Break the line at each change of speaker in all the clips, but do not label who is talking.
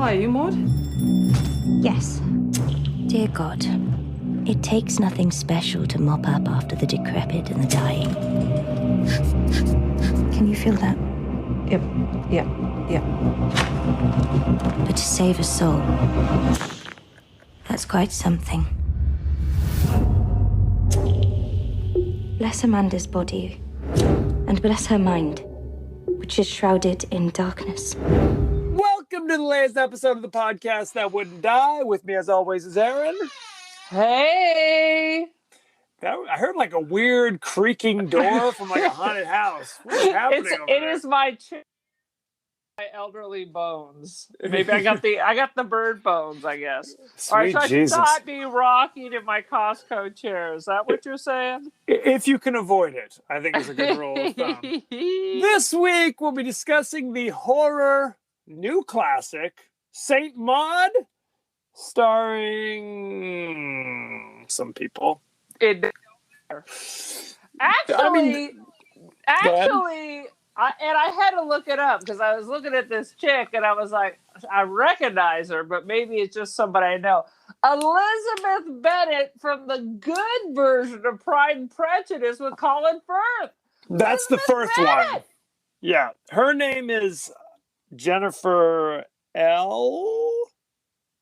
Hi, are you Maud?
Yes. Dear God, it takes nothing special to mop up after the decrepit and the dying. Can you feel that?
Yep.
But to save a soul, that's quite something. Bless Amanda's body, and bless her mind, which is shrouded in darkness.
Welcome to the latest episode of the podcast that wouldn't die. With me, as always, is Aaron.
Hey!
I heard like a weird creaking door from like a haunted house. What's happening over
It
there?
is my elderly bones. Maybe I got the bird bones, I guess.
Sweet
I should
Jesus.
not be rocking in my Costco chair. Is that what you're saying?
If you can avoid it, I think is a good rule of thumb. This week, we'll be discussing the horror new classic, Saint Maud, starring some people.
Actually, I had to look it up because I was looking at this chick and I was like, I recognize her, but maybe it's just somebody I know. Elizabeth Bennet from the good version of Pride and Prejudice with Colin Firth.
That's the first one. Yeah. Her name is Jennifer L.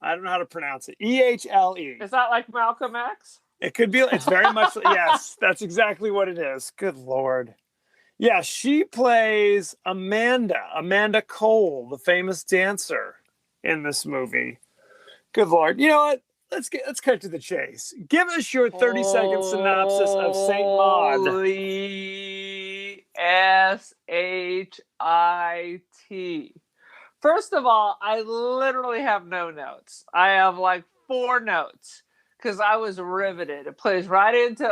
I don't know how to pronounce it. E-H-L-E.
Is that like Malcolm X?
It could be. It's very much. Yes, that's exactly what it is. Good Lord. Yeah, she plays Amanda Cole, the famous dancer in this movie. Good Lord. You know what? Let's cut to the chase. Give us your 30-second synopsis of Saint Maud.
Holy S-H-I-T. First of all, I literally have no notes. I have like 4 notes because I was riveted. It plays right into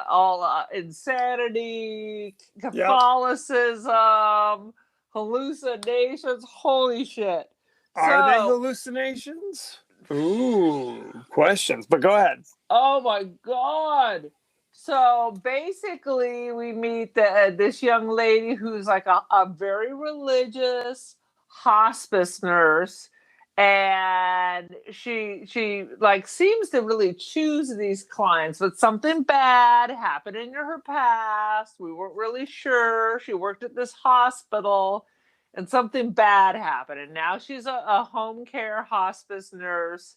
all insanity, Catholicism, hallucinations. Holy shit.
Are they hallucinations? Ooh, questions, but go ahead.
Oh my God. So basically we meet this young lady who's like a very religious hospice nurse, and she like seems to really choose these clients, but something bad happened in her past. We weren't really sure. She worked at this hospital and something bad happened, and now she's a home care hospice nurse.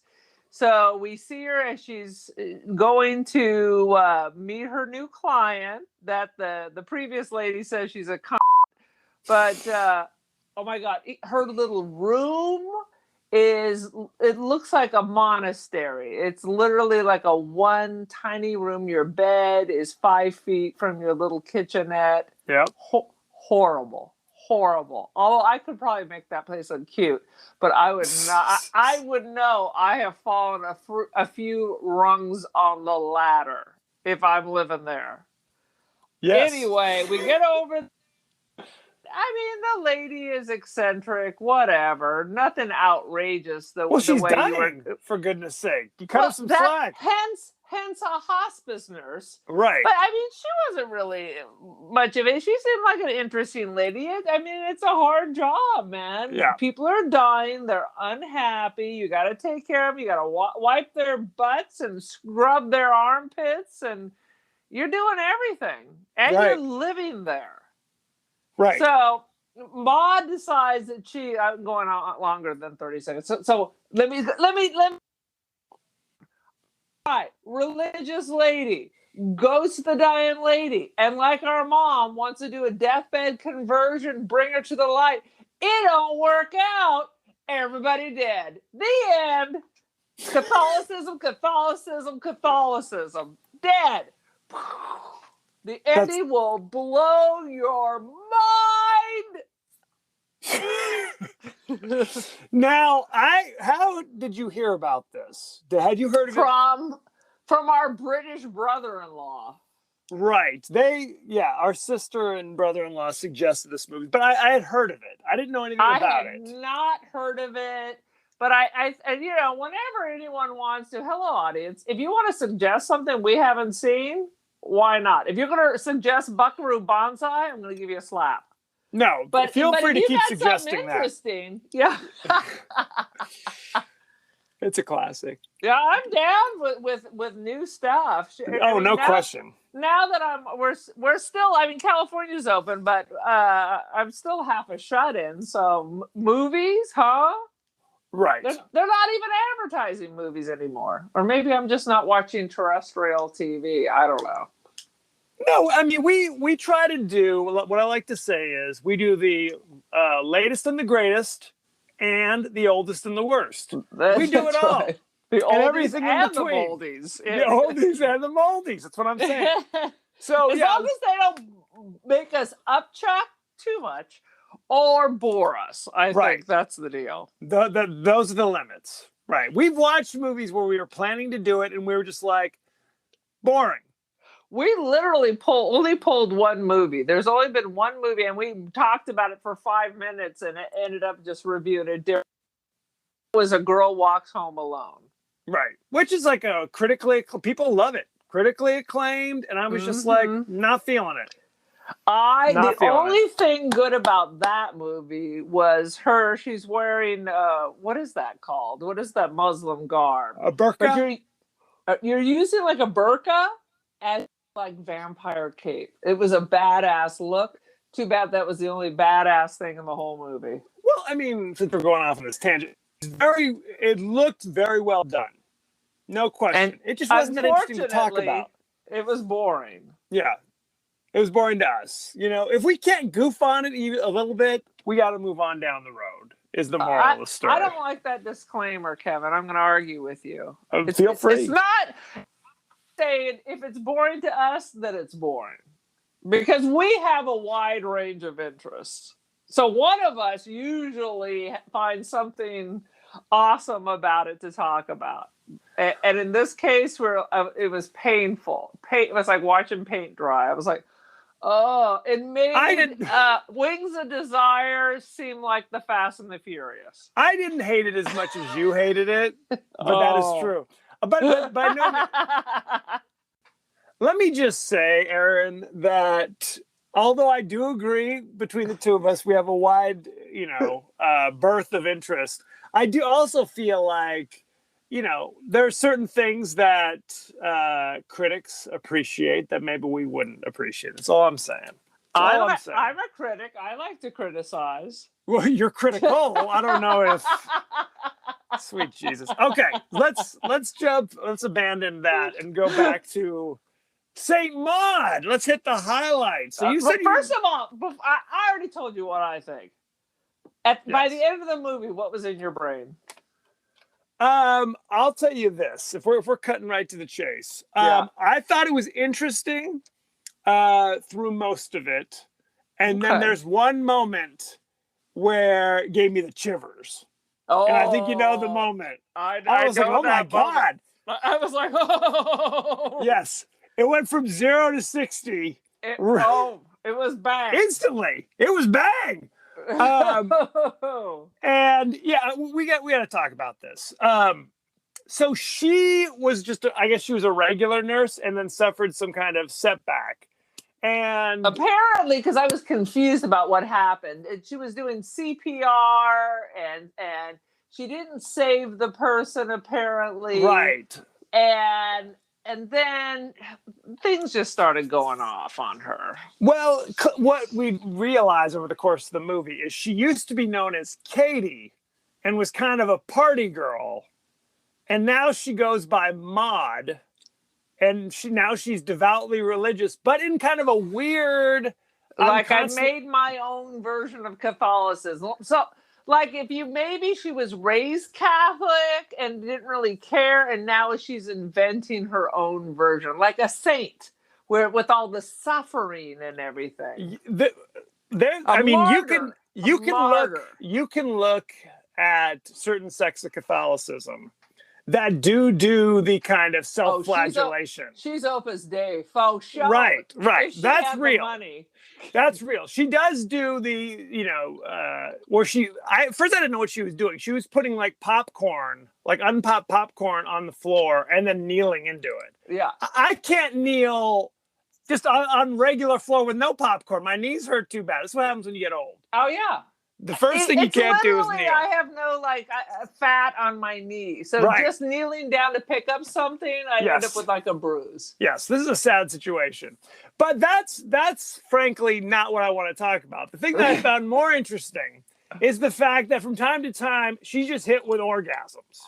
So we see her as she's going to meet her new client that the previous lady says she's a con. But oh my God, her little room it looks like a monastery. It's literally like a one tiny room. Your bed is 5 feet from your little kitchenette.
Yep.
Horrible. Although I could probably make that place look cute, but I would not. I would know I have fallen a few rungs on the ladder if I'm living there.
Yes.
Anyway, we get over. I mean, the lady is eccentric, whatever. Nothing outrageous.
She's dying, for goodness sake. You cut her some slack.
Hence a hospice nurse.
Right.
But, I mean, she wasn't really much of it. She seemed like an interesting lady. I mean, it's a hard job, man.
Yeah.
People are dying. They're unhappy. You got to take care of them. You got to wipe their butts and scrub their armpits. And you're doing everything. And you're living there.
Right.
So Maud decides that I'm going on longer than 30 seconds. So let me. Right, religious lady goes to the dying lady, and like our mom wants to do a deathbed conversion, bring her to the light. It don't work out. Everybody dead. The end. Catholicism. Dead. The ending will blow your mind.
Now, how did you hear about this? Had you heard of it?
From our British brother-in-law.
Right. Our sister and brother-in-law suggested this movie, but I had heard of it. I didn't know anything about it.
I had not heard of it, but I whenever anyone wants to, hello audience, if you want to suggest something we haven't seen, why not? If you're going to suggest Buckaroo Banzai, I'm going to give you a slap.
No,
But
feel
but
free
if
to
you
keep
got something
suggesting that.
interesting, yeah.
It's a classic.
Yeah, I'm down with new stuff.
Oh, no
now,
question.
Now that we're still. I mean, California's open, but I'm still half a shut in. So movies, huh?
Right.
They're not even advertising movies anymore. Or maybe I'm just not watching terrestrial TV. I don't know.
No, I mean we try to do what I like to say is we do the latest and the greatest and the oldest and the worst. We do it all.
Right. The
And
oldies
everything in
and
between.
the oldies.
The oldies and the moldies. That's what I'm saying. So
As long as they don't make us upchuck too much or bore us, I think that's the deal.
Those are the limits. Right. We've watched movies where we were planning to do it and we were just like, boring.
We literally only pulled one movie. There's only been one movie, and we talked about it for 5 minutes, and it ended up just reviewing it. It was A Girl Walks Home Alone.
Right. Which is like a people love it. Critically acclaimed, and I was just like, not feeling it.
The only thing good about that movie was her. She's wearing what is that called? What is that Muslim garb?
A burqa.
But you're using like a burqa as like vampire cape. It was a badass look. Too bad that was the only badass thing in the whole movie.
Well, I mean, since we're going off on this tangent, it looked very well done. No question. And it just wasn't that interesting to talk about.
It was boring.
Yeah. It was boring to us. You know, if we can't goof on it even a little bit, we got to move on down the road, is the moral of the story.
I don't like that disclaimer, Kevin. I'm going to argue with you.
Feel free.
It's not saying if it's boring to us, that it's boring. Because we have a wide range of interests. So one of us usually finds something awesome about it to talk about. And in this case, it was painful. It was like watching paint dry. I was like, oh, it made Wings of Desire seem like the Fast and the Furious.
I didn't hate it as much as you hated it, but that is true. But no, let me just say, Aaron, that although I do agree between the two of us, we have a wide, berth of interest. I do also feel like, there are certain things that critics appreciate that maybe we wouldn't appreciate. That's all I'm saying.
I'm a critic. I like to criticize.
Well, you're critical. I don't know if... Sweet Jesus. Okay, let's abandon that and go back to Saint Maud. Let's hit the highlights. So you said
first of all, I already told you what I think. By the end of the movie, what was in your brain?
I'll tell you this. If we're cutting right to the chase, I thought it was interesting through most of it, and then there's one moment where it gave me the shivers.
Oh,
and I think you know the moment. I was like, oh my God.
I was like, oh.
Yes. It went from 0 to 60.
It was bang.
Instantly. It was bang. And yeah, we got to talk about this. So she was I guess she was a regular nurse and then suffered some kind of setback. And
apparently, because I was confused about what happened, she was doing CPR and she didn't save the person apparently.
Right.
And then things just started going off on her.
Well, what we realize over the course of the movie is she used to be known as Katie and was kind of a party girl. And now she goes by Maud. And she's devoutly religious, but in kind of a weird...
Like I made my own version of Catholicism. So, like maybe she was raised Catholic and didn't really care, and now she's inventing her own version, like a saint, with all the suffering and everything.
You can look at certain sects of Catholicism that do the kind of self-flagellation.
She's Opus Dei, faux show.
Right. That's real.
Money.
That's real. She does do the, where first I didn't know what she was doing. She was putting like popcorn, like unpopped popcorn on the floor and then kneeling into it.
Yeah.
I can't kneel just on regular floor with no popcorn. My knees hurt too bad. That's what happens when you get old.
Oh yeah.
The first thing you can't do is kneel.
I have no fat on my knee, so just kneeling down to pick up something, I end up with like a bruise.
Yes, this is a sad situation, but that's frankly not what I want to talk about. The thing that I found more interesting is the fact that from time to time she's just hit with orgasms.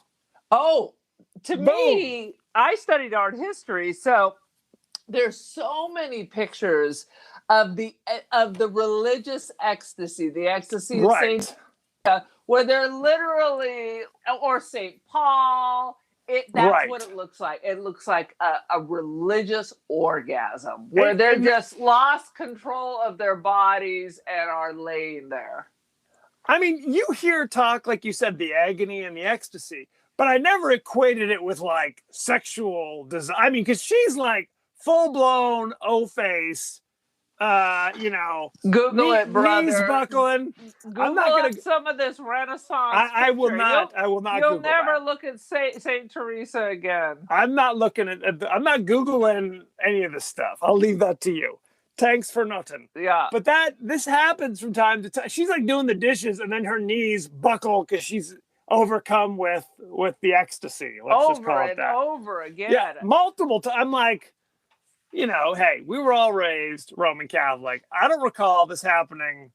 Oh, to me, I studied art history, so there's so many pictures of the religious ecstasy, the ecstasy of Saint, where they're literally, or Saint Paul. That's what it looks like. It looks like a religious orgasm where they're just lost control of their bodies and are laying there.
I mean, you hear talk, like you said, the agony and the ecstasy, but I never equated it with like sexual desire. I mean, because she's like full blown O-face.
Google it, brother.
Knees buckling.
Google I'm not gonna some of this Renaissance.
I will not. I will not.
You'll
Google
never
that.
look at Saint Teresa again.
I'm not looking at. I'm not Googling any of this stuff. I'll leave that to you. Thanks for nothing.
Yeah.
But this happens from time to time. She's like doing the dishes, and then her knees buckle because she's overcome with the ecstasy. Let's just call it that.
Over again.
Yeah, multiple times. I'm like. Hey, we were all raised Roman Catholic. I don't recall this happening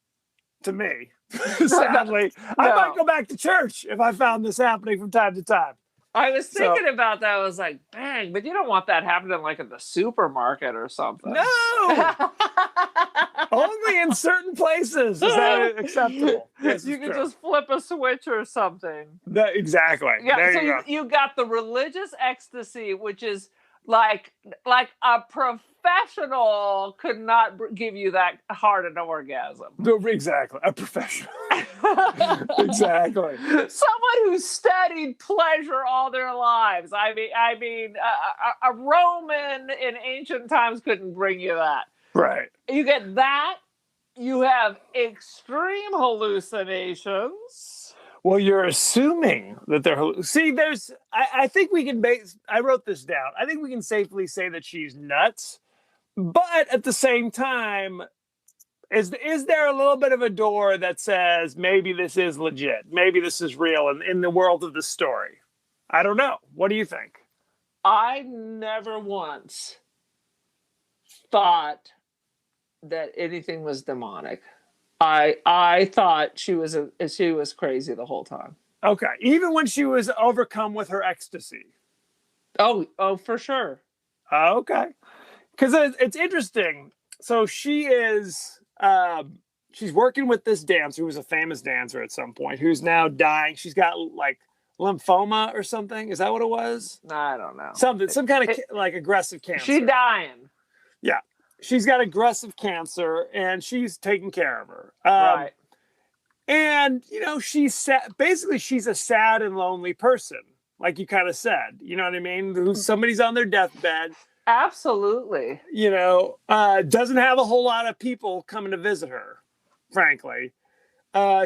to me. Sadly, I might go back to church if I found this happening from time to time.
I was thinking about that. I was like, bang, but you don't want that happening like at the supermarket or something.
No! Only in certain places is that acceptable. Yes,
you can just flip a switch or something.
Exactly.
Yeah,
there
so
you go.
You got the religious ecstasy, which is like a professional could not give you that hard an orgasm.
Exactly. A professional. Exactly.
Someone who studied pleasure all their lives. I mean, a Roman in ancient times couldn't bring you that.
Right.
You get that. You have extreme hallucinations.
Well, you're assuming that they're... See, I think we can base... I wrote this down. I think we can safely say that she's nuts. But at the same time, is there a little bit of a door that says maybe this is legit? Maybe this is real in the world of the story? I don't know. What do you think?
I never once thought that anything was demonic. I thought she was crazy the whole time.
Okay, even when she was overcome with her ecstasy.
Oh, for sure.
Okay, because it's interesting. So she is she's working with this dancer who was a famous dancer at some point, who's now dying. She's got like lymphoma or something. Is that what it was?
I don't know.
Some kind of like aggressive cancer.
She's dying.
Yeah. She's got aggressive cancer, and she's taking care of her.
Right.
And, she's sad. Basically, she's a sad and lonely person, like you kind of said. You know what I mean? Somebody's on their deathbed.
Absolutely.
Doesn't have a whole lot of people coming to visit her, frankly.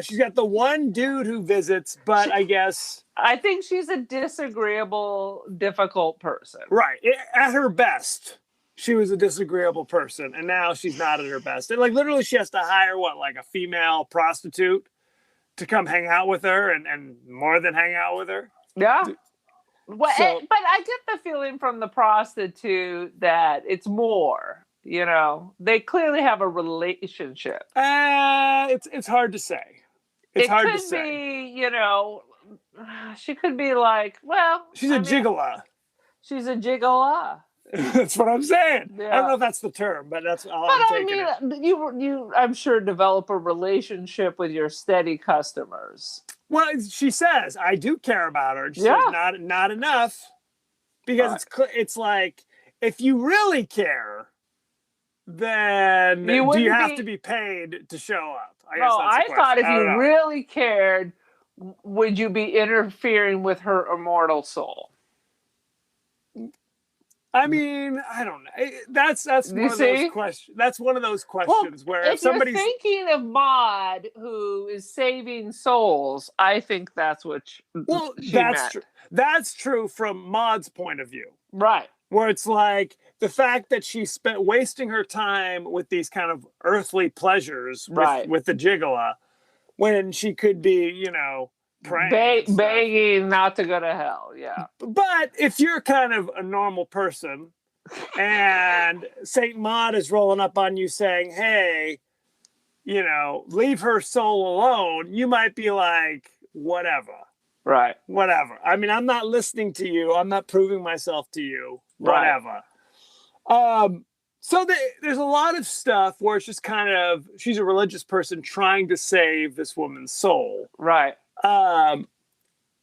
She's got the one dude who visits, but I
think she's a disagreeable, difficult person.
Right. At her best. She was a disagreeable person, and now she's not at her best. And like literally, she has to hire a female prostitute to come hang out with her, and more than hang out with her.
Yeah. Well, but I get the feeling from the prostitute that it's more. They clearly have a relationship.
It's hard to say. It's hard to say.
She could be like, well,
she's a gigolo.
She's a gigolo.
That's what I'm saying.
Yeah.
I don't know if that's the term, but that's all I'm taking.
You I'm sure develop a relationship with your steady customers.
Well, she says, I do care about her. She says, not enough. Because it's like, if you really care, then do you have to be paid to show up?
I thought if you really cared, would you be interfering with her immortal soul?
I mean, I don't know. That's one of those questions. That's one of those questions where if somebody's
you're thinking of Maud, who is saving souls, I think that's what.
That's true. That's true from Maud's point of view.
Right.
where it's like the fact that she spent wasting her time with these kind of earthly pleasures
Right.
with the gigolo when she could be, you know, praying. and stuff.
Begging not to go to hell. Yeah.
But if you're kind of a normal person and Saint Maud is rolling up on you saying, hey, you know, leave her soul alone, you might be like, whatever.
Right.
Whatever. I mean, I'm not listening to you. I'm not proving myself to you.
Right.
Whatever. So there's a lot of stuff where it's just kind of, she's a religious person trying to save this woman's soul.
Right.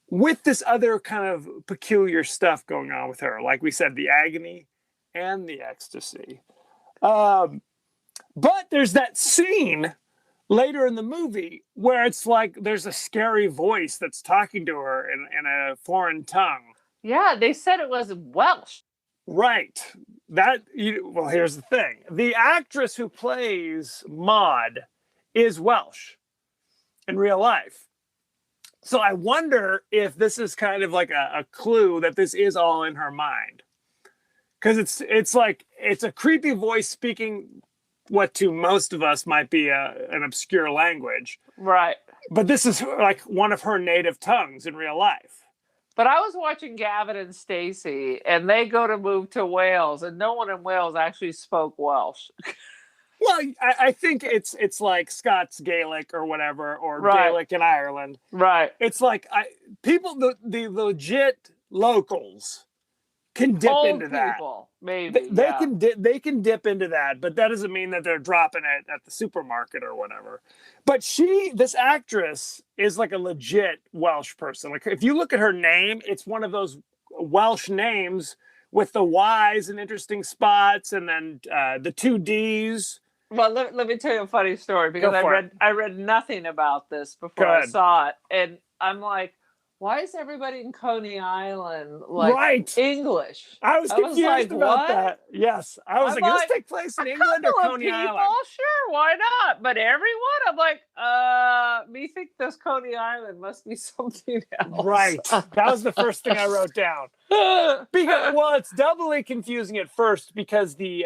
With this other kind of peculiar stuff going on with her. Like we said, the agony and the ecstasy. But there's that scene later in the movie where it's like there's a scary voice that's talking to her in a foreign tongue.
Yeah, they said it was Welsh.
Right. Well, here's the thing. The actress who plays Maud is Welsh in real life. So I wonder if this is kind of like a clue that this is all in her mind. Because it's like, it's a creepy voice speaking what to most of us might be an obscure language.
Right.
But this is like one of her native tongues in real life.
But I was watching Gavin and Stacey, and they go to move to Wales, and no one in Wales actually spoke Welsh.
Well, I think it's like Scots Gaelic or whatever, or
Right.
Gaelic in Ireland.
Right.
It's like the legit locals can dip
Old
into that.
people, maybe.
They
yeah.
they can dip into that, but that doesn't mean that they're dropping it at the supermarket or whatever. But this actress is like a legit Welsh person. Like if you look at her name, it's one of those Welsh names with the Y's and interesting spots, and then the 2 D's.
Well, let me tell you a funny story, because I read nothing about this before I saw it, and I'm like, why is everybody in Coney Island like English?
I was confused
like,
about
what?
that. Yes, I was like, does this take place in England or Coney Island?
Sure, why not? But everyone, I'm like, me think this Coney Island must be something else.
Right. That was the first thing I wrote down. Because, well, it's doubly confusing at first because the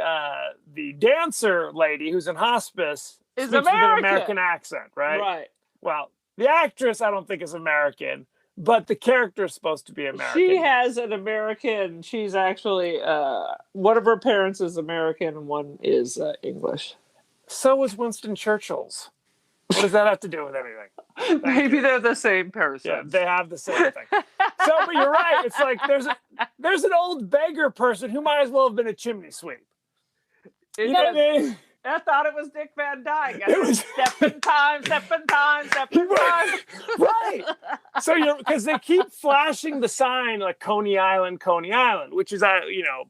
dancer lady who's in hospice
is
speaks with an American accent, right?
Right.
Well, the actress I don't think is American, but the character is supposed to be American.
She has an American. She's actually one of her parents is American and one is English.
So was Winston Churchill's. What does that have to do with anything?
Maybe they're the same person.
Yeah, they have the same thing. So, but you're right. It's like there's an old beggar person who might as well have been a chimney sweep. You know what I mean?
I thought it was Dick Van Dyke. It was step in time.
Right. So because they keep flashing the sign like Coney Island, which is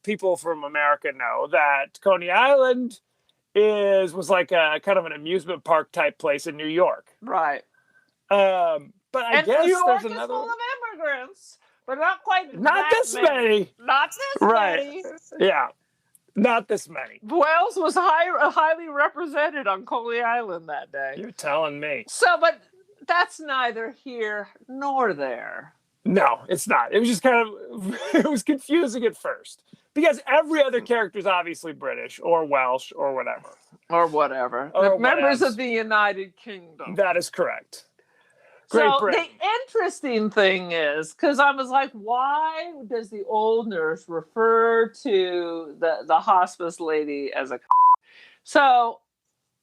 people from America know that Coney Island was like a kind of an amusement park type place in New York.
Right.
But I guess
New York
there's
is
another
full of immigrants, but not quite.
Not this many.
Not this many.
Yeah. Not this many.
Wales was highly represented on Coney Island that day.
You're telling me.
So, but that's neither here nor there.
No, it's not. It was just kind of, it was confusing at first. Because every other character is obviously British or Welsh or whatever.
Or whatever.
Or
members of the United Kingdom.
That is correct. Great Britain.
The interesting thing is, because I was like, why does the old nurse refer to the hospice lady as a So,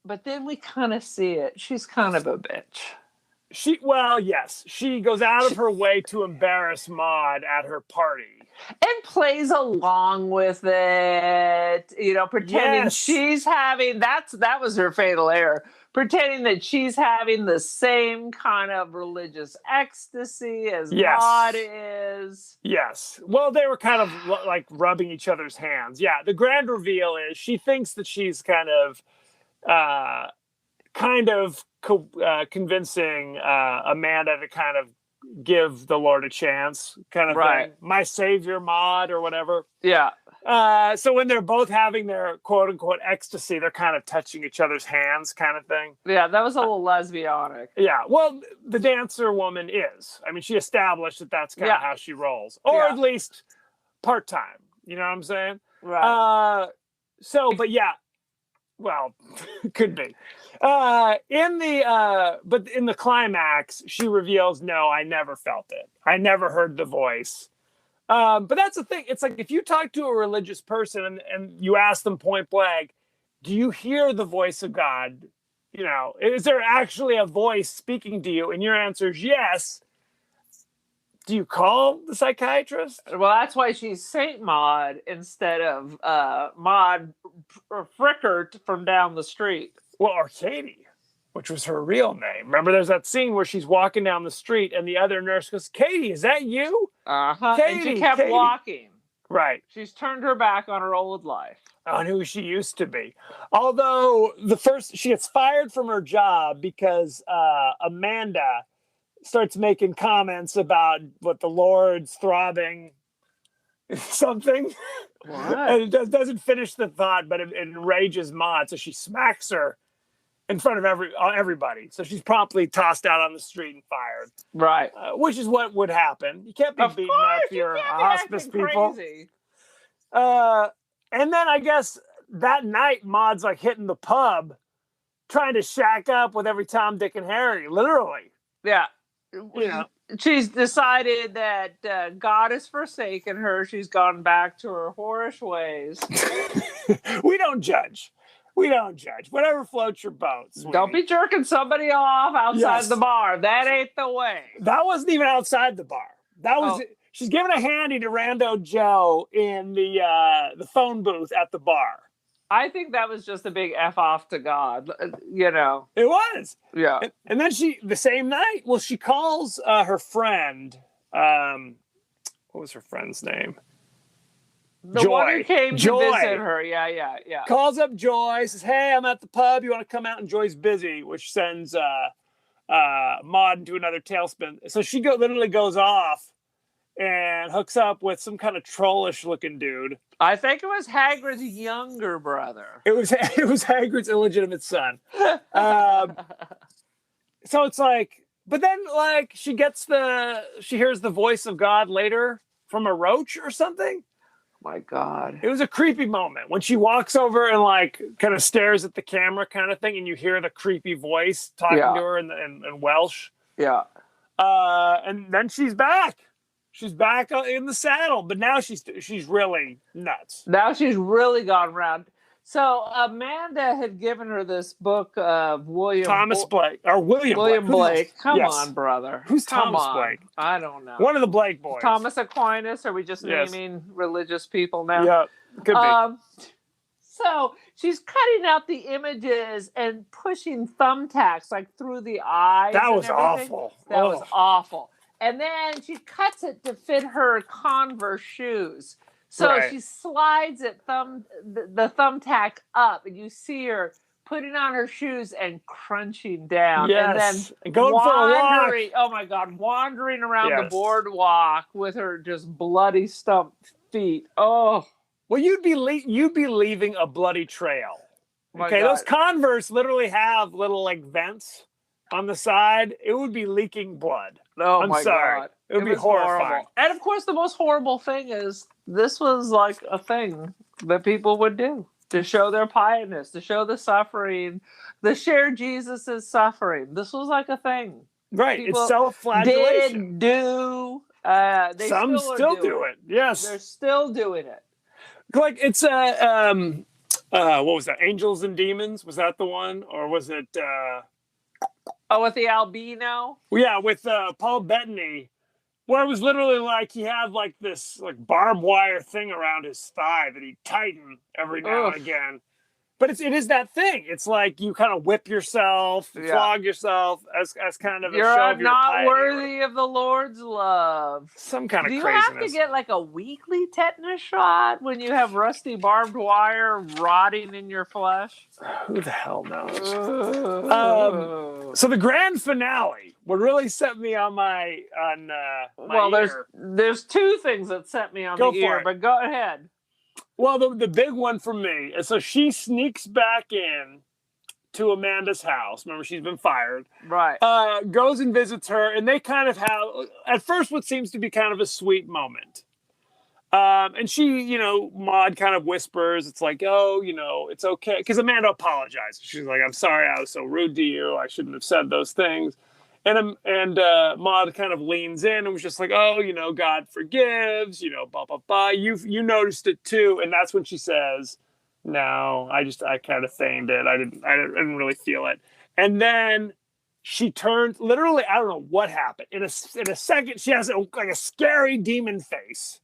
but then we kind of see it. She's kind of a bitch.
Yes. She goes out of her way to embarrass Maud at her party.
And plays along with it, pretending she's having, that was her fatal error. Pretending that she's having the same kind of religious ecstasy as Maud is.
Yes. Well, they were kind of like rubbing each other's hands. Yeah. The grand reveal is she thinks that she's kind of convincing Amanda to kind of give the Lord a chance, kind of thing. My savior, Maud, or whatever.
Yeah.
So when they're both having their quote unquote ecstasy, they're kind of touching each other's hands, kind of thing.
Yeah, that was a little lesbianic.
Yeah. Well, the dancer woman is. I mean, she established that that's kind of how she rolls, or at least part time. You know what I'm saying?
Right.
But yeah, well, could be. But in the climax, she reveals, no, I never felt it. I never heard the voice. But that's the thing. It's like if you talk to a religious person and you ask them point blank, do you hear the voice of God? You know, is there actually a voice speaking to you? And your answer is yes. Do you call the psychiatrist?
Well, that's why she's Saint Maud instead of Maud Frickert from down the street.
Well, or Katie, which was her real name. Remember, there's that scene where she's walking down the street and the other nurse goes, Katie, is that you?
Uh-huh. And she kept walking.
Right.
She's turned her back on her old life.
On who she used to be. Although she gets fired from her job because Amanda starts making comments about what the Lord's throbbing something.
What?
And it doesn't finish the thought, but it enrages Maud. So she smacks her in front of everybody. So she's promptly tossed out on the street and fired.
Right.
Which is what would happen. You can't be beaten up if you're hospice people.
Crazy.
And then I guess that night, Maud's like hitting the pub, trying to shack up with every Tom, Dick, and Harry, literally.
Yeah.
You know.
She's decided that God has forsaken her. She's gone back to her whorish ways.
We don't judge. Whatever floats your boat. Sweetie.
Don't be jerking somebody off outside the bar. That ain't the way.
That wasn't even outside the bar. That was She's giving a handy to Rando Joe in the phone booth at the bar.
I think that was just a big F off to God, you know.
It was.
Yeah.
And then the same night, she calls her friend. What was her friend's name?
The
Joy.
one who came to visit her. Yeah.
Calls up Joy, says, hey, I'm at the pub. You want to come out? And Joy's busy, which sends Maud into another tailspin. So she literally goes off and hooks up with some kind of trollish looking dude.
I think it was Hagrid's younger brother.
It was Hagrid's illegitimate son. So it's like, but then like she hears the voice of God later from a roach or something.
My God.
It was a creepy moment when she walks over and like kind of stares at the camera kind of thing, and you hear the creepy voice talking to her in Welsh.
Yeah.
And then she's back. She's back in the saddle, but now she's really nuts.
Now she's really gone around. So Amanda had given her this book of William
Blake.
Come on, brother.
Who's Thomas Blake?
I don't know.
One of the Blake boys.
Thomas Aquinas. Are we just naming religious people now?
Yeah, could be.
So she's cutting out the images and pushing thumbtacks like through the eyes.
That was awful.
That was awful. And then she cuts it to fit her Converse shoes. So she slides the thumbtack up, and you see her putting on her shoes and crunching down.
Yes.
And then
going for a walk.
Oh my God, wandering around the boardwalk with her just bloody stumped feet. Oh.
Well, you'd be leaving a bloody trail. Okay,
God.
Those Converse literally have little like vents on the side. It would be leaking blood.
Oh,
I'm sorry.
God.
It would be horrifying.
Horrible. And of course, the most horrible thing is this was like a thing that people would do to show their piousness, to show the suffering, to share Jesus' suffering. This was like a thing.
Right.
People
it's self-flagellation.
Some
still do it. Yes.
They're still doing it.
Like it's what was that? Angels and Demons? Was that the one? Or was it
with the albino?
Yeah, with Paul Bettany, where it was literally like he had like this like barbed wire thing around his thigh that he'd tighten every now and again. But it is that thing. It's like you kind of whip yourself, flog yourself as kind of a show of your piety.
You're not worthy of the Lord's love.
Some kind of
craziness.
craziness.
Do you have to get like a weekly tetanus shot when you have rusty barbed wire rotting in your flesh?
Who the hell knows? So the grand finale would really set me on my ear.
There's two things that set me on the ear, but go ahead.
Well, the big one for me is so she sneaks back in to Amanda's house. Remember, she's been fired.
Right.
Goes and visits her, and they kind of have, at first, what seems to be kind of a sweet moment. And she, Maud kind of whispers, it's like, oh, it's okay. Because Amanda apologizes. She's like, I'm sorry I was so rude to you. I shouldn't have said those things. And Maud kind of leans in and was just like, oh, God forgives, blah, blah, blah. You noticed it too. And that's when she says, no, I kind of feigned it. I didn't really feel it. And then she turns, literally, I don't know what happened. In a second, she has like a scary demon face,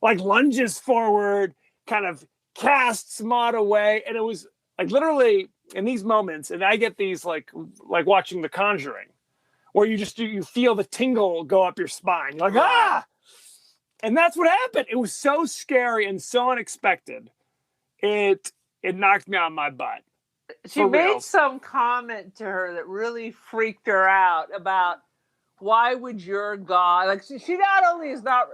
like lunges forward, kind of casts Maud away. And it was like literally in these moments, and I get these like watching The Conjuring, where you feel the tingle go up your spine. You're like, ah! And that's what happened. It was so scary and so unexpected. It knocked me on my butt.
She made some comment to her that really freaked her out about why would your God, like she not only is not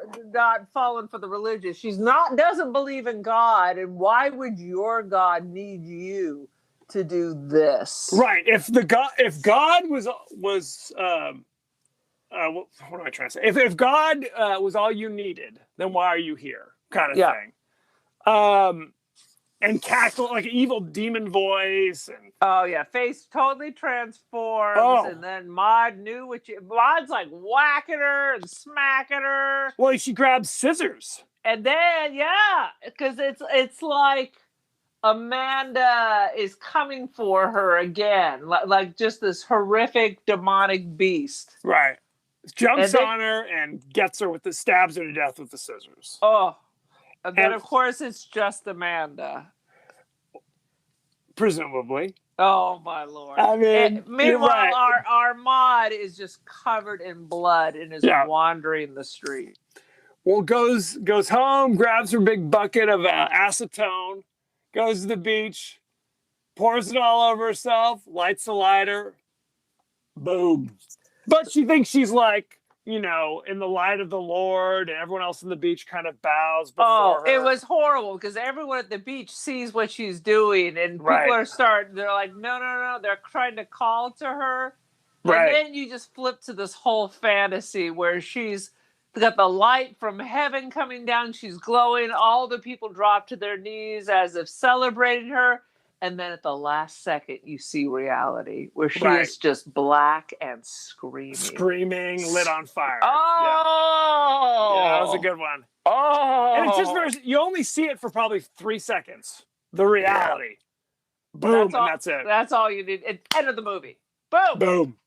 fallen for the religious, doesn't believe in God, and why would your God need you to do this?
Right. If God was what am I trying to say? If God was all you needed, then why are you here? Kind of thing. And cackle like an evil demon voice. And
face totally transforms, and then Maud knew Maud's like whacking her and smacking her.
Well, she grabs scissors.
And then because it's like Amanda is coming for her again, like just this horrific demonic beast.
Right. Jumps on her and stabs her to death with the scissors.
Oh. And then, of course, it's just Amanda.
Presumably.
Oh, my Lord.
I mean,
meanwhile, our Maud is just covered in blood and is wandering the street.
Well, goes home, grabs her big bucket of acetone, goes to the beach, pours it all over herself, lights the lighter, boom. But she thinks she's like, in the light of the Lord, and everyone else on the beach kind of bows before her.
It was horrible because everyone at the beach sees what she's doing, and people they're like, no. They're trying to call to her. And then you just flip to this whole fantasy where she's got the light from heaven coming down. She's glowing. All the people drop to their knees as if celebrating her. And then at the last second, you see reality where she is just black and screaming.
Screaming, lit on fire.
Oh!
Yeah, that was a good one.
Oh!
And it's just you only see it for probably 3 seconds. The reality. Boom, that's it.
That's all you need. End of the movie. Boom!
Boom.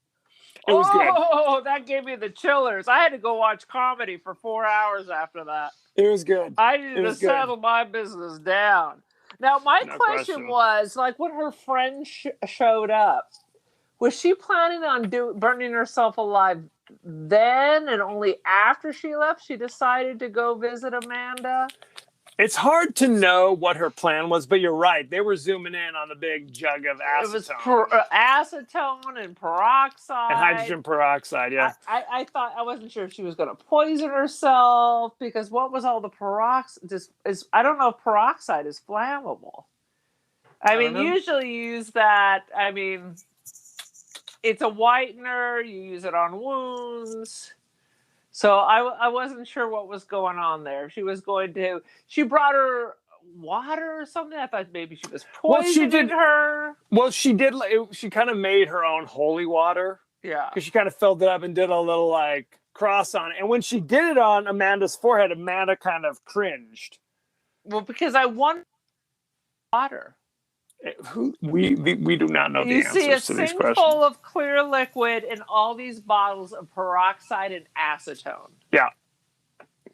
It was good.
Oh, that gave me the chillers. I had to go watch comedy for 4 hours after that.
It was good.
I needed to settle my business down. Now, my question was, like, when her friend showed up, was she planning on burning herself alive then, and only after she left she decided to go visit Amanda?
It's hard to know what her plan was, but you're right. They were zooming in on the big jug of acetone.
It was acetone and peroxide.
And hydrogen peroxide, yeah.
I thought, I wasn't sure if she was going to poison herself, because what was all the peroxide? I don't know if peroxide is flammable. I mean, usually you use that. I mean, it's a whitener. You use it on wounds. So I wasn't sure what was going on there. She brought her water or something. I thought maybe she was poisoning her.
Well, she did. She kind of made her own holy water.
Yeah.
Because she kind of filled it up and did a little like cross on it. And when she did it on Amanda's forehead, Amanda kind of cringed.
Well, because I wanted water.
We do not know the answers to these questions.
You see a sink full of clear liquid and all these bottles of peroxide and acetone.
Yeah.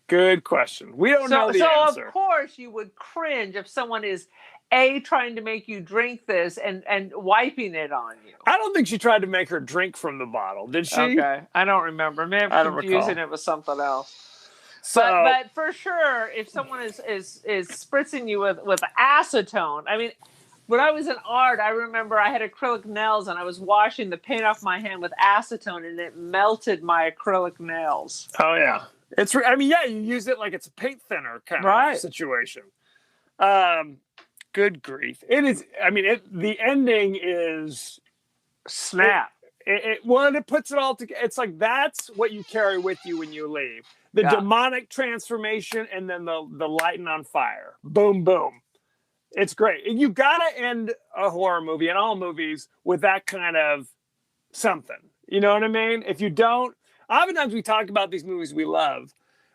Good question. We don't know the answer.
So, of course, you would cringe if someone is trying to make you drink this and wiping it on you.
I don't think she tried to make her drink from the bottle, did she?
Okay. I don't remember. Maybe I'm confusing it with something else.
So,
but for sure, if someone is spritzing you with acetone, I mean, when I was in art, I remember I had acrylic nails and I was washing the paint off my hand with acetone and it melted my acrylic nails.
Oh, yeah. You use it like it's a paint thinner kind of situation. Good grief. It is, the ending is...
Snap.
It puts it all together. It's like, that's what you carry with you when you leave. the demonic transformation, and then the lighting on fire. Boom, boom. It's great. You gotta end a horror movie and all movies with that kind of something. You know what I mean? If you don't, oftentimes we talk about these movies we love,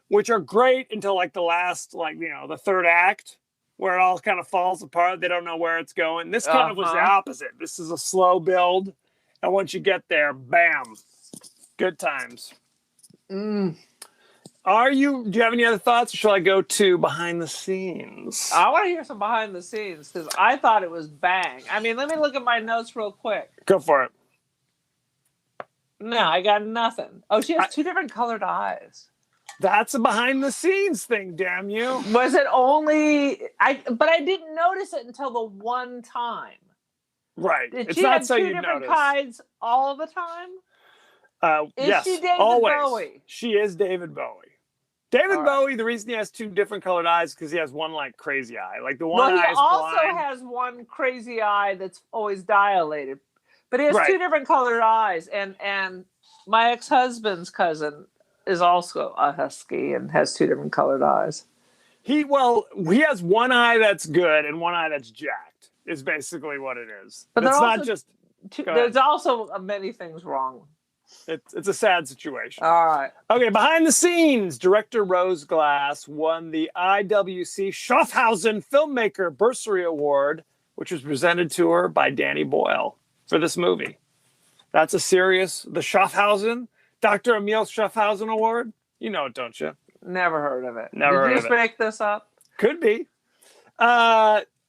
which are great until like the last, like, you know, the third act, where it all kind of falls apart. They don't know where it's going. This kind of was the opposite. This is a slow build, and once you get there, bam, good times. Do you have any other thoughts, or shall I go to behind the scenes?
I want to hear some behind the scenes, because I thought it was bang. I mean, let me look at my notes real quick.
Go for it.
No, I got nothing. Oh, she has two different colored eyes.
That's a behind the scenes thing, damn you.
Was it only but I didn't notice it until the one time.
Right.
Did
it's
she
not
have
so
two
you
different
notice.
kinds all the time? Is
yes,
she David
always.
Bowie?
She is David Bowie. David Bowie, the reason he has two different colored eyes is because he has one like crazy eye. Like the one eye is
also
blind.
has one crazy eye that's always dilated. But he has
Right.
two different colored eyes. And my ex-husband's cousin is also a husky and has two different colored eyes.
He has one eye that's good and one eye that's jacked, is basically what it is.
But
it's
they're
not
also
just
there's also many things wrong.
it's a sad situation.
All right.
Okay, behind the scenes, director Rose Glass won the IWC Schaffhausen Filmmaker Bursary Award, which was presented to her by Danny Boyle for this movie. That's the Schaffhausen, Dr. Emil Schaffhausen Award. You know it, don't you?
Never heard of it.
Never heard
Did you
of
just make this up?
Could be.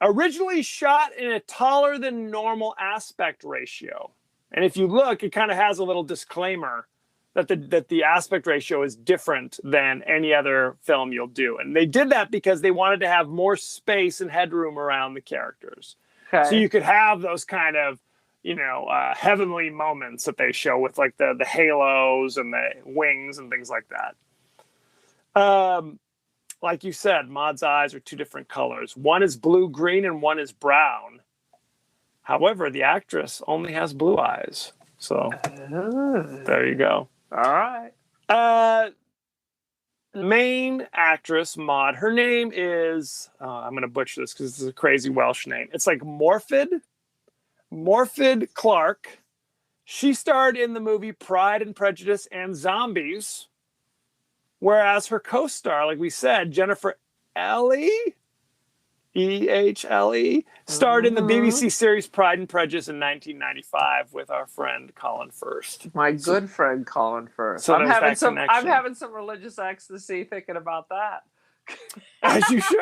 Originally shot in a taller than normal aspect ratio. And if you look, it kind of has a little disclaimer that the aspect ratio is different than any other film you'll do. And they did that because they wanted to have more space and headroom around the characters.
Okay.
So you could have those kind of, heavenly moments that they show with like the halos and the wings and things like that. Like you said, Maud's eyes are two different colors. One is blue-green and one is brown. However, the actress only has blue eyes. So there you go.
All right.
Main actress, Maud, her name is, I'm going to butcher this because it's a crazy Welsh name. It's like Morfydd Clark. She starred in the movie Pride and Prejudice and Zombies. Whereas her co-star, like we said, Jennifer Ehle, E-H-L-E, starred in the BBC series Pride and Prejudice in 1995 with our friend Colin Firth.
My good friend Colin Firth.
So
I'm having
connection.
some religious ecstasy thinking about that.
As you should.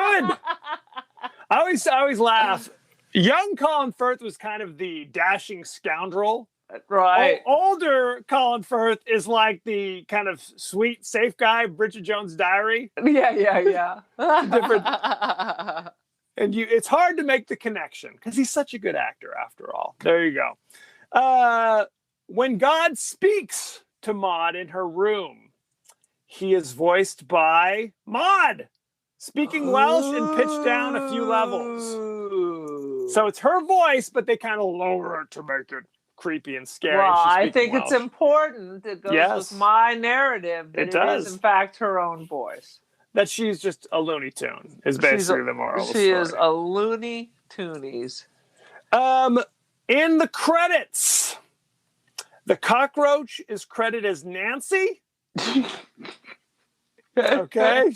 I always laugh. Young Colin Firth was kind of the dashing scoundrel.
Right.
Older Colin Firth is like the kind of sweet, safe guy, Bridget Jones' Diary.
Yeah.
Different. And it's hard to make the connection because he's such a good actor after all. There you go. When God speaks to Maud in her room, he is voiced by Maud, speaking Welsh and pitched down a few levels. So it's her voice, but they kind of lower it to make it creepy and scary.
Well, I think
Welsh.
it's important. It goes with my narrative that it is, in fact, her own voice.
That she's just a Looney Tune is basically the moral of the story.
She is a Looney Toonies.
In the credits, the cockroach is credited as Nancy. Okay.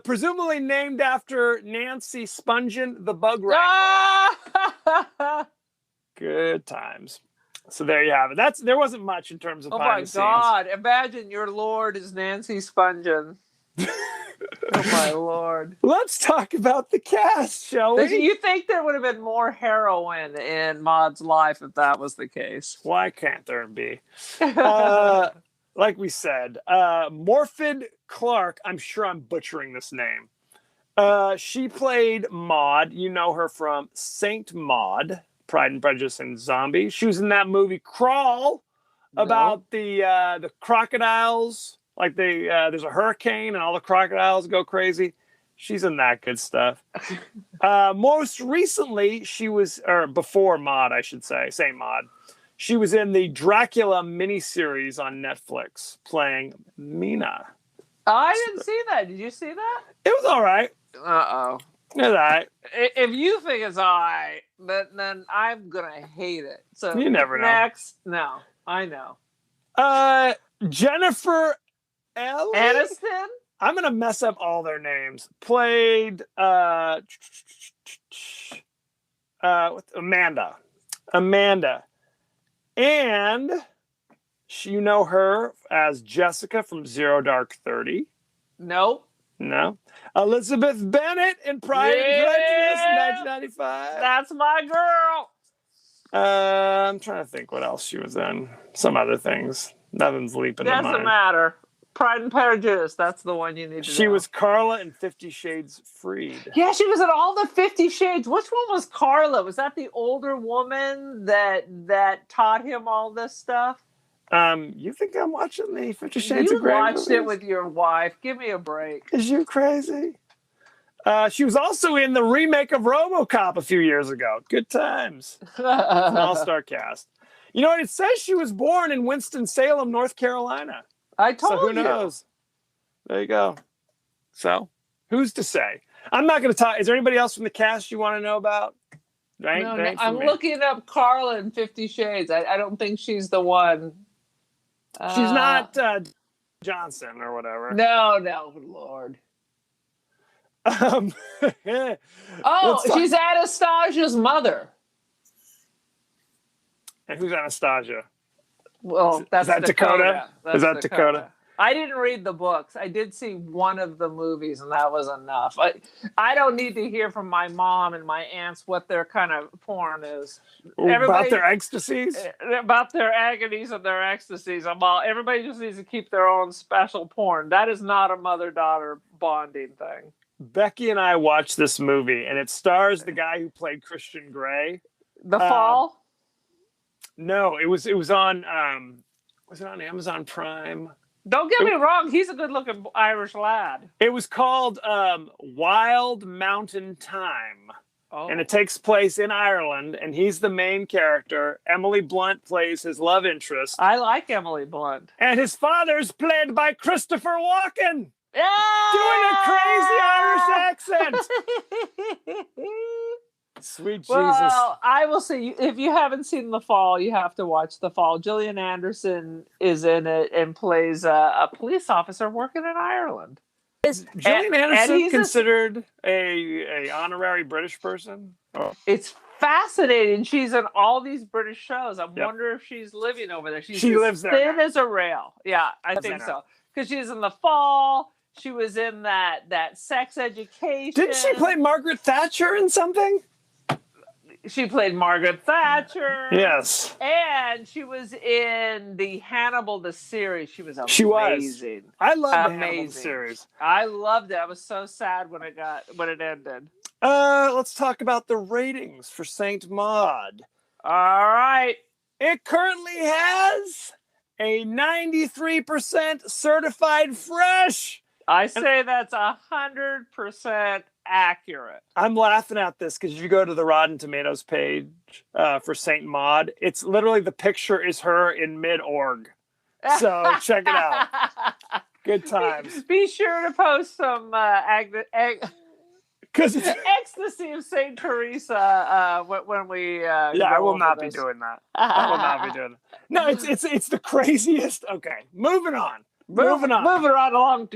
Presumably named after Nancy Spungen, the bug wrangler. Good times. So there you have it. There wasn't much in terms of behind the scenes. Oh my
God! Imagine your lord is Nancy Spungen. Oh my lord!
Let's talk about the cast, shall we?
You think there would have been more heroin in Maud's life if that was the case?
Why can't there be? Like we said, Morfydd Clark. I'm sure I'm butchering this name. She played Maud. You know her from Saint Maud, Pride and Prejudice and Zombies. She was in that movie Crawl about the crocodiles. Like there's a hurricane and all the crocodiles go crazy. She's in that good stuff. Most recently, before Maud, I should say, Saint Maud. She was in the Dracula miniseries on Netflix playing Mina.
Oh, I didn't see that. Did you see that?
It was all right.
Uh-oh.
It was all right.
If you think it's all right, then I'm going to hate it. So
You never know.
Next. No, I know.
Jennifer Ellie?
Aniston?
I'm going to mess up all their names. Played Amanda. And you know her as Jessica from Zero Dark 30.
Nope.
No. Elizabeth Bennet in Pride and Prejudice, 1995.
That's my girl.
I'm trying to think what else she was in. Some other things. Nothing's leaping to mind.
Doesn't matter. Pride and Prejudice. That's the one you need to know.
She was Carla in 50 Shades Freed.
Yeah, she was in all the 50 Shades. Which one was Carla? Was that the older woman that taught him all this stuff?
You think I'm watching the 50 Shades of Grey?
You watched
movies?
it with your wife. Give me a break.
Is you crazy? She was also in the remake of RoboCop a few years ago. Good times. An all-star cast. You know what? It says she was born in Winston-Salem, North Carolina.
I told you.
So who knows? There you go. So who's to say? I'm not going to talk. Is there anybody else from the cast you want to know about? Right?
No, I'm looking up Carla in 50 Shades. I don't think she's the one.
She's not Johnson or whatever.
No, Lord. She's Anastasia's mother.
And who's Anastasia?
Well, that's
is that Dakota? Is that Dakota?
I didn't read the books. I did see one of the movies, and that was enough. I don't need to hear from my mom and my aunts what their kind of porn is.
About their ecstasies?
About their agonies and their ecstasies. Everybody just needs to keep their own special porn. That is not a mother-daughter bonding thing.
Becky and I watched this movie, and it stars the guy who played Christian Grey.
The Fall?
No, it was on was it on Amazon Prime?
Don't get me wrong, he's a good-looking Irish lad.
It was called Wild Mountain Time.
Oh.
And it takes place in Ireland, and he's the main character. Emily Blunt plays his love interest.
I like Emily Blunt.
And his father's played by Christopher Walken.
Yeah!
Doing a crazy Irish accent. Sweet Jesus.
Well, I will say, if you haven't seen The Fall, you have to watch The Fall. Gillian Anderson is in it and plays a police officer working in Ireland.
Is Gillian Anderson considered a honorary British person? Oh.
It's fascinating. She's in all these British shows. I wonder if she's living over there. She lives there. Thin as a rail. Yeah, I think so. Because she's in The Fall. She was in that Sex Education.
Didn't she play Margaret Thatcher in something?
She played Margaret Thatcher.
Yes.
And she was in the Hannibal, the series. She was amazing.
She was. I love the Hannibal series.
I loved it. I was so sad when it ended.
Let's talk about the ratings for Saint Maud.
All right.
It currently has a 93% certified fresh.
I say that's 100% accurate.
I'm laughing at this because if you go to the Rotten Tomatoes page for Saint Maud, it's literally the picture is her in mid-org. So check it out. Good times.
Be sure to post some
because it's
ecstasy of Saint Teresa when we.
I will not be doing that. I will not be doing that. No, it's the craziest. Okay, moving on. Moving
right along.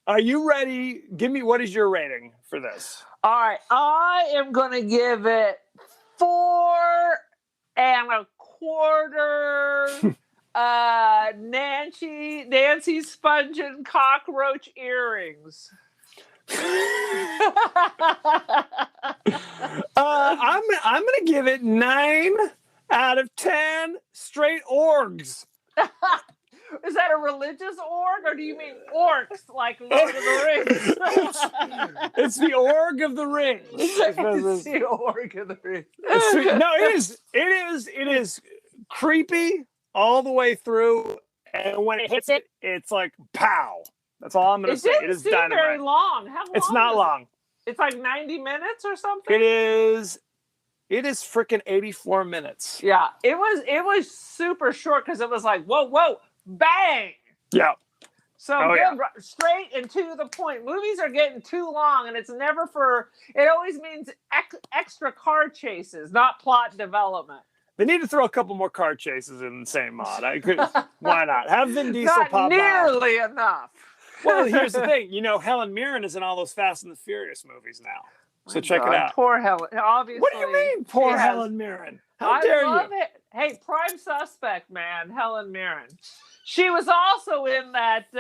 Are you ready? Give me, what is your rating for this?
All right. I am going to give it 4 1/4 Nancy Spungen cockroach earrings.
I'm going to give it 9 out of 10 straight orgs.
Is that a religious org, or do you mean orcs like Lord of the Rings?
It's the org of the rings.
It's the org of the rings.
No, it is creepy all the way through, and when it hits it, it's like pow. That's all I'm going to say. It is dynamite.
Very long. How long?
It's not long.
It's like 90 minutes or something.
It is It is freaking 84 minutes.
Yeah, it was super short because it was like, whoa, bang.
Yeah.
So straight and to the point. Movies are getting too long, and it's never for. It always means extra car chases, not plot development.
They need to throw a couple more car chases in the same mod. Why not? Have Vin Diesel
Not
pop
nearly enough.
Well, here's the thing. You know, Helen Mirren is in all those Fast and the Furious movies now. So check it out.
Poor Helen. Obviously.
What do you mean, poor Helen Mirren? How dare you?
It. Hey, prime suspect, man, Helen Mirren. She was also in that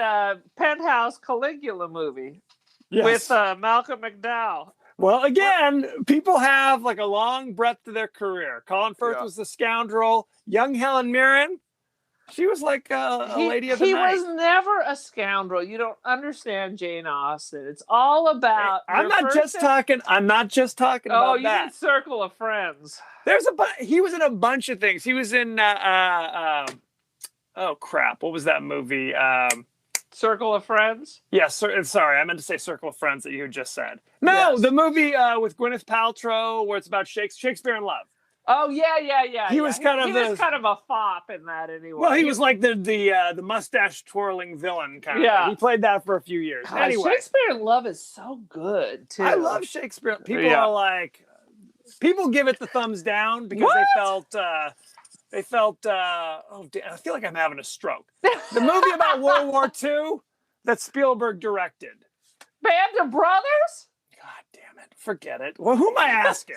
Penthouse Caligula movie with Malcolm McDowell.
Well, again, people have like a long breadth to their career. Colin Firth was the scoundrel. Young Helen Mirren, she was like a lady of the night.
He was never a scoundrel. You don't understand Jane Austen. It's all about.
I'm not just talking about that.
Oh, you mean Circle of Friends?
He was in a bunch of things. He was in oh crap! What was that movie?
Circle of Friends?
Yes, sorry, I meant to say Circle of Friends that you just said. No, the movie with Gwyneth Paltrow where it's about Shakespeare in Love.
Oh yeah.
He was kind of
a fop in that anyway.
Well, he was like the mustache twirling villain kind of. Yeah, he played that for a few years. Anyway,
Shakespeare in Love is so good too.
I love Shakespeare. People are like, people give it the thumbs down because they felt. Oh, damn, I feel like I'm having a stroke. The movie about World War II that Spielberg directed.
Band of Brothers?
God damn it. Forget it. Well, who am I asking?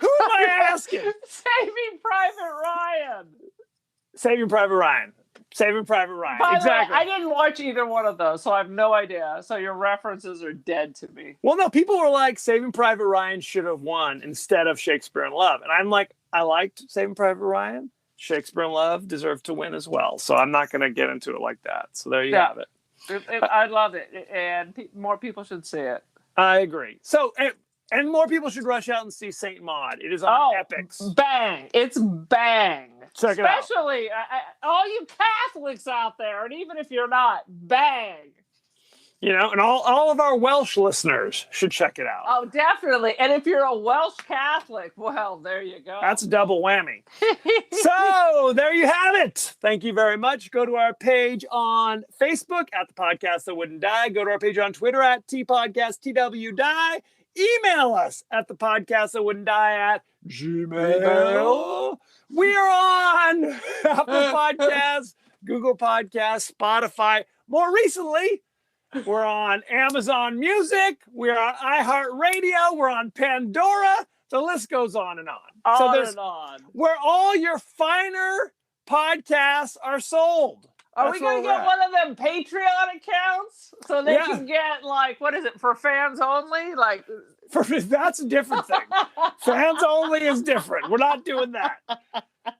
Who am I asking?
Saving Private Ryan.
Saving Private Ryan. Saving Private Ryan.
By
exactly.
The way, I didn't watch either one of those, so I have no idea. So your references are dead to me.
Well, no, people were like, Saving Private Ryan should have won instead of Shakespeare in Love. And I'm like, I liked Saving Private Ryan. Shakespeare in Love deserved to win as well. So I'm not going to get into it like that. So there you have it.
I love it. And more people should see it.
I agree. So, and more people should rush out and see Saint Maud. It is on Epix.
Bang. It's bang.
Check it out.
Especially all you Catholics out there, and even if you're not, bang.
You know, and all of our Welsh listeners should check it out.
Oh, definitely. And if you're a Welsh Catholic, well, there you go.
That's a double whammy. So there you have it. Thank you very much. Go to our page on Facebook at The Podcast That Wouldn't Die. Go to our page on Twitter at TPodcastTWDie. Email us at The Podcast That Wouldn't Die at Gmail. We are on Apple Podcasts, Google Podcasts, Spotify. More recently, we're on Amazon Music. We're on iHeartRadio. We're on Pandora. The list goes on and on.
On.
Where all your finer podcasts are sold.
Are we going to get one of them Patreon accounts so they can get, like, what is it, for fans only? Like,
that's a different thing. Fans only is different. We're not doing that.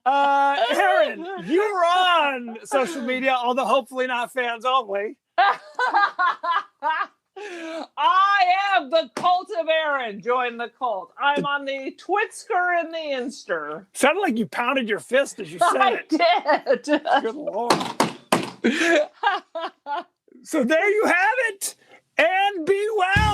Aaron, you're on social media, although hopefully not fans only.
I am the Cult of Aaron. Join the cult. I'm on the Twitsker and the Inster.
Sounded like you pounded your fist as you said it.
I did.
Good Lord. So there you have it. And be well.